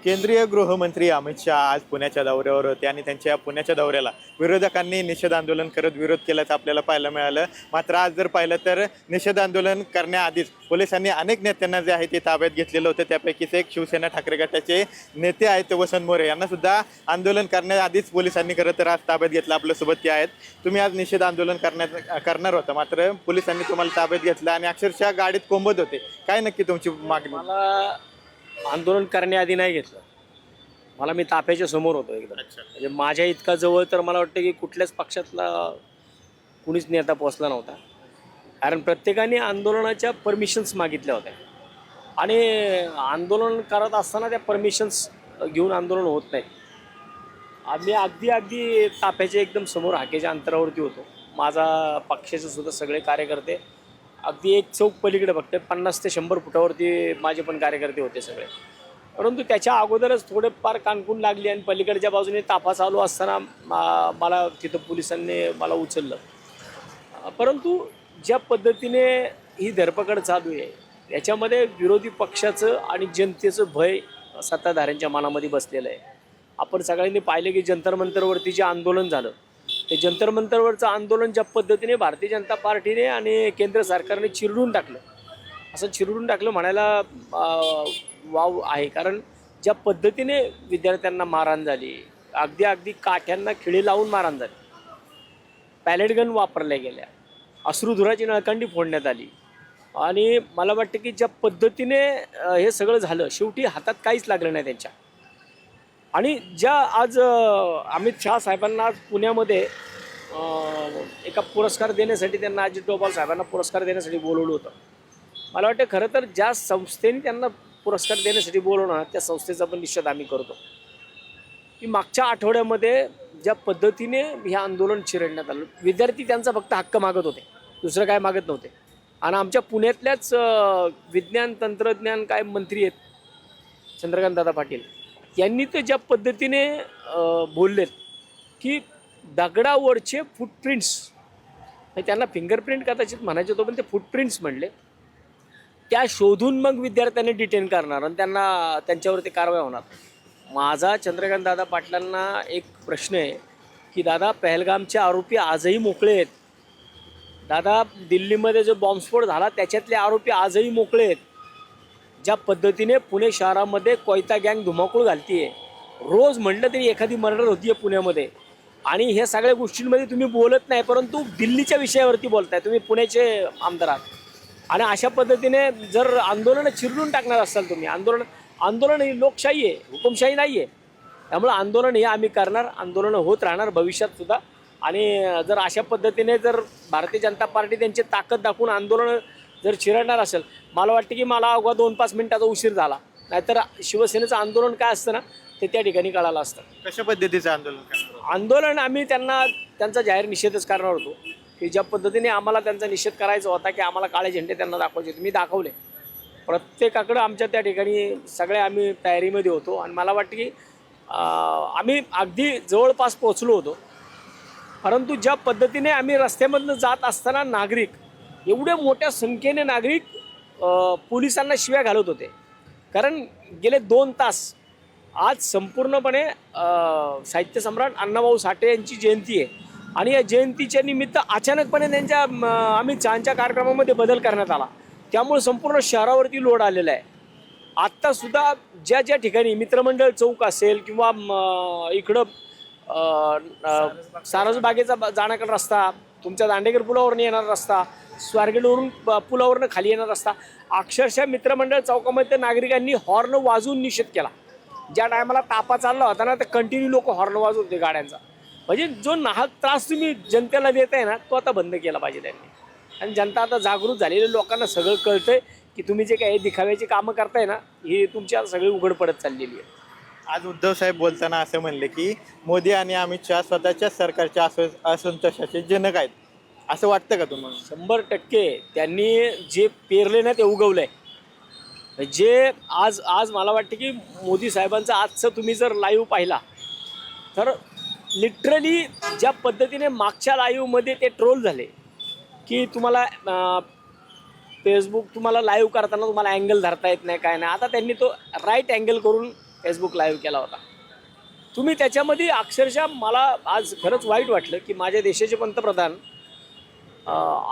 केंद्रीय गृहमंत्री अमित शहा आज पुण्याच्या दौऱ्यावर होते आणि त्यांच्या पुण्याच्या दौऱ्याला विरोधकांनी निषेध आंदोलन करत विरोध केल्याचं आपल्याला पाहायला मिळालं. मात्र आज जर पाहिलं तर निषेध आंदोलन करण्याआधीच पोलिसांनी अनेक नेत्यांना जे आहे ते ताब्यात घेतलेलं होतं. त्यापैकीच एक शिवसेना ठाकरे गटाचे नेते आहेत वसंत मोरे यांना सुद्धा आंदोलन करण्याआधीच पोलिसांनी खरं तर आज ताब्यात घेतलं. आपल्यासोबत ते आहेत. तुम्ही आज निषेध आंदोलन करणार होता, मात्र पोलिसांनी तुम्हाला ताब्यात घेतलं आणि अक्षरशः गाडीत कोंबत होते. काय नक्की तुमची मागणी? मला आंदोलन करण्याआधी नाही घेतलं. मला मी ताफ्याच्या समोर होतो एकदम. म्हणजे माझ्या इतका जवळ तर मला वाटतं की कुठल्याच पक्षातला कुणीच नेता पोचला नव्हता. कारण प्रत्येकाने आंदोलनाच्या परमिशन्स मागितल्या होत्या आणि आंदोलन करत असताना त्या परमिशन्स घेऊन आंदोलन होत नाही. आम्ही अगदी ताफ्याच्या एकदम समोर हाकेच्या अंतरावरती होतो. माझा पक्षाचे सुद्धा सगळे कार्यकर्ते अगदी एक चौक पलीकडे फक्त 50 ते 100 फुटावरती माझे पण कार्यकर्ते होते सगळे. परंतु त्याच्या अगोदरच थोडेफार कानकून लागली आणि पलीकडच्या बाजूने ताफा चालू असताना मला तिथं पोलिसांनी मला उचललं. परंतु ज्या पद्धतीने ही धरपकड चालू आहे याच्यामध्ये विरोधी पक्षाचं आणि जनतेचं भय सत्ताधाऱ्यांच्या मनामध्ये बसलेलं आहे. आपण सगळ्यांनी पाहिलं की जंतर मंतरवरती जे आंदोलन झालं ते जंतर मंतरवरचं आंदोलन ज्या पद्धतीने भारतीय जनता पार्टीने आणि केंद्र सरकारने चिरडून टाकलं, असं चिरडून टाकलं म्हणायला वाव आहे. कारण ज्या पद्धतीने विद्यार्थ्यांना मारहाण झाली, अगदी काठ्यांना खिळे लावून मारहाण झाली, पॅलेट गन वापरल्या गेल्या, अश्रुधुराची नळकांडी फोडण्यात आली आणि मला वाटतं की ज्या पद्धतीने हे सगळं झालं शेवटी हातात काहीच लागलं नाही त्यांच्या. आणि ज्या आज अमित शहा साहेबांना आज पुण्यामध्ये एका पुरस्कार देण्यासाठी त्यांना अजित डोभाल साहेबांना पुरस्कार देण्यासाठी बोलवलं होतं. मला वाटतं खरं तर ज्या संस्थेने त्यांना पुरस्कार देण्यासाठी बोलवणार त्या संस्थेचा पण निषेध आम्ही करतो की मागच्या आठवड्यामध्ये ज्या पद्धतीने हे आंदोलन चिरडण्यात आलं, विद्यार्थी त्यांचा फक्त हक्क मागत होते, दुसरं काय मागत नव्हते. आणि आमच्या पुण्यातल्याच विज्ञान तंत्रज्ञान काय मंत्री आहेत चंद्रकांतदादा पाटील यांनी तर ज्या पद्धतीने बोललेत की दगडावरचे फुटप्रिंट्स, त्यांना फिंगरप्रिंट कदाचित म्हणायचे होतं पण ते फुटप्रिंट्स म्हणले, त्या शोधून मग विद्यार्थ्यांनी डिटेन करणार आणि त्यांच्यावरती कारवाई होणार. माझा चंद्रकांतदादा पाटलांना एक प्रश्न आहे की दादा, पहलगामचे आरोपी आजही मोकळे आहेत. दादा, दिल्लीमध्ये जो बॉम्बस्फोट झाला त्याच्यातले आरोपी आजही मोकळे आहेत. ज्या पद्धतीने पुणे शहरामध्ये कोयता गँग धुमाकूळ घालतीये, रोज म्हटलं तरी एखादी मर्डर होतीये पुण्यामध्ये. आणि ह्या सगळ्या गोष्टींमध्ये तुम्ही बोलत नाही, परंतु दिल्लीच्या विषयावरती बोलताय. तुम्ही पुण्याचे आमदार आहात आणि अशा पद्धतीने जर आंदोलनं चिरडून टाकणार असाल तुम्ही, आंदोलन ही लोकशाही आहे, हुकुमशाही नाही आहे. त्यामुळे आंदोलन हे आम्ही करणार, आंदोलनं होत राहणार भविष्यात सुद्धा. आणि जर अशा पद्धतीने जर भारतीय जनता पार्टी त्यांची ताकद दाखवून आंदोलनं जर चिरडणार असेल, मला वाटतं की मला अवघा 2-5 मिनिटाचा उशीर झाला, नाहीतर शिवसेनेचं आंदोलन काय असतं ना ते त्या ठिकाणी कळालं असतं. कशा पद्धतीचं आंदोलन करणार? आंदोलन आम्ही त्यांचा जाहीर निषेधच करणार होतो की ज्या पद्धतीने आम्हाला त्यांचा निषेध करायचा होता की आम्हाला काळे झेंडे त्यांना दाखवायचे होते, मी दाखवले. प्रत्येकाकडं आमच्या त्या ठिकाणी सगळे आम्ही तयारीमध्ये होतो आणि मला वाटतं की आम्ही अगदी जवळपास पोचलो होतो. परंतु ज्या पद्धतीने आम्ही रस्त्यामधनं जात असताना नागरिक, एवढ्या मोठ्या संख्येने नागरिक पोलिसांना शिव्या घालत होते. कारण गेले 2 तास आज संपूर्णपणे साहित्य सम्राट अण्णाभाऊ साठे यांची जयंती आहे आणि या जयंतीच्या निमित्त अचानकपणे त्यांच्या अमित शहांच्या कार्यक्रमामध्ये बदल करण्यात आला. त्यामुळे संपूर्ण शहरावरती लोड आलेला आहे. आत्तासुद्धा ज्या ठिकाणी मित्रमंडळ चौक असेल किंवा इकडं सारसबागेचा जाण्याकडे रस्ता, तुमच्या दांडेकर पुलावरून येणारा रस्ता, स्वारगेटवरून पुलावरनं खाली येणारा रस्ता, अक्षरशः मित्रमंडळ चौकामध्ये नागरिकांनी हॉर्न वाजवून निषेध केला. ज्या टायमाला तापा चालला होता ना तर कंटिन्यू लोक हॉर्न वाजवत होते गाड्यांचा. म्हणजे जो नाहक त्रास तुम्ही जनतेला देत आहे ना तो आता बंद केला पाहिजे त्यांनी. आणि जनता आता जागृत झालेल्या लोकांना सगळं कळतंय की तुम्ही जे काही दिखाव्याची कामं करताय ना ही तुमची आता सगळी उघड पडत चाललेली आहे. आज उद्धव साहेब बोलताना असं म्हणले की मोदी आणि अमित शहा स्वतःच्या सरकारच्या असंतोषाचे जनक आहेत. असं वाटतं का तुम्हाला? 100% त्यांनी जे पेरले ना ते उगवलंय. जे आज मला वाटतं की मोदी साहेबांचा आजचं तुम्ही जर लाईव्ह पाहिला तर लिटरली ज्या पद्धतीने मागच्या लाईव्हमध्ये ते ट्रोल झाले की तुम्हाला फेसबुक तुम्हाला लाईव्ह करताना तुम्हाला अँगल धरता येत नाही काय नाही, आता त्यांनी तो राईट अँगल करून फेसबुक लाईव्ह केला होता. तुम्ही त्याच्यामध्ये अक्षरशः मला आज खरंच वाईट वाटलं की माझ्या देशाचे पंतप्रधान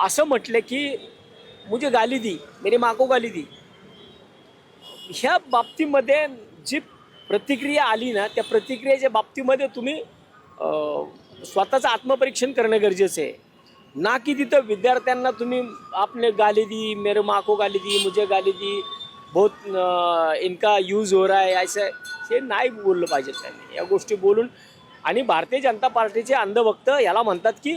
असं म्हटले की मुझे गाली दी, मेरी माँ को गाली दी. ह्या बाबतीमध्ये जी प्रतिक्रिया आली ना, त्या प्रतिक्रियेच्या बाबतीमध्ये तुम्ही स्वतःचं आत्मपरीक्षण करणं गरजेचं आहे. ना की तिथं विद्यार्थ्यांना तुम्ही आपने गाली दी, मेरे माँ को गाली दी, मुझे गाली दी, बहुत इनका यूज हो रहा है, असं हे नाही बोललं पाहिजे त्यांनी. या गोष्टी बोलून आणि भारतीय जनता पार्टीचे अंधभक्त याला म्हणतात की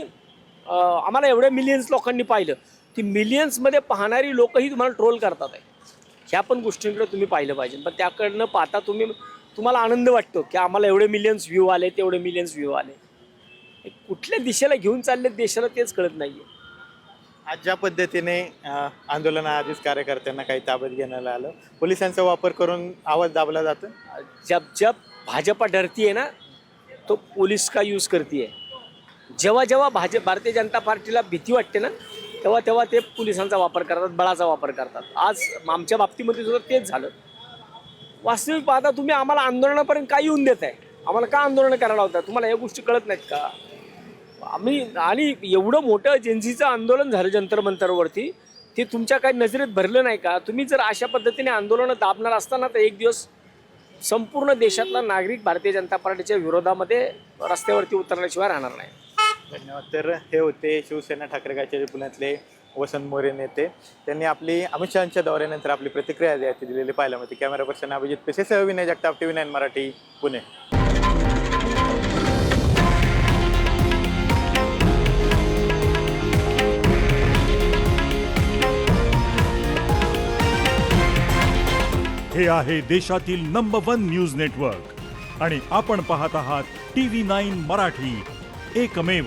आम्हाला एवढ्या मिलियन्स लोकांनी पाहिलं. ती मिलियन्समध्ये पाहणारी लोकही तुम्हाला ट्रोल करतात आहे. ह्या पण गोष्टींकडे तुम्ही पाहिलं पाहिजे. पण त्याकडनं पाहता तुम्हाला आनंद वाटतो की आम्हाला एवढे मिलियन्स व्ह्यू आले, तेवढे मिलियन्स व्ह्यू आले. कुठल्या दिशेला घेऊन चालले देशाला तेच कळत नाही आहे. आज ज्या पद्धतीने आंदोलनाआधीच कार्यकर्त्यांना काही ताब्यात घेण्यात आलं, पोलिसांचा वापर करून आवाज दाबला जातो. जब भाजपा डरती है ना तो पुलिस का यूज करती है. जेव्हा भारतीय जनता पार्टीला भीती वाटते ना तेव्हा ते पोलिसांचा वापर करतात, बळाचा वापर करतात. आज आमच्या बाबतीमध्ये सुद्धा तेच झालं. वास्तविक पाहता तुम्ही आम्हाला आंदोलनापर्यंत काय येऊन देत आहे? आम्हाला का आंदोलन करायला होतं? तुम्हाला या गोष्टी कळत नाहीत का? आणि एवढं मोठं जेन्झीचं आंदोलन झालं जंतर मंतरवरती, ते तुमच्या काही नजरेत भरलं नाही का? तुम्ही जर अशा पद्धतीने आंदोलनं दाबणार असताना तर एक दिवस संपूर्ण देशातला नागरिक भारतीय जनता पार्टीच्या विरोधामध्ये रस्त्यावरती उतरल्याशिवाय राहणार नाही. धन्यवाद. तर हे होते शिवसेना ठाकरे गटाचे पुण्यातले वसंत मोरे नेते. त्यांनी आपली अमित शहांच्या दौऱ्यानंतर आपली प्रतिक्रिया जी आहे ती दिलेली पाहायला मिळते. कॅमेरा पर्सन अभिजित पेसेसह विनय जगताप, TV9 मराठी, पुणे. हे आहे देशातील नंबर 1 न्यूज नेटवर्क आणि आपण पाहत आहात TV9 मराठी, एकमेव.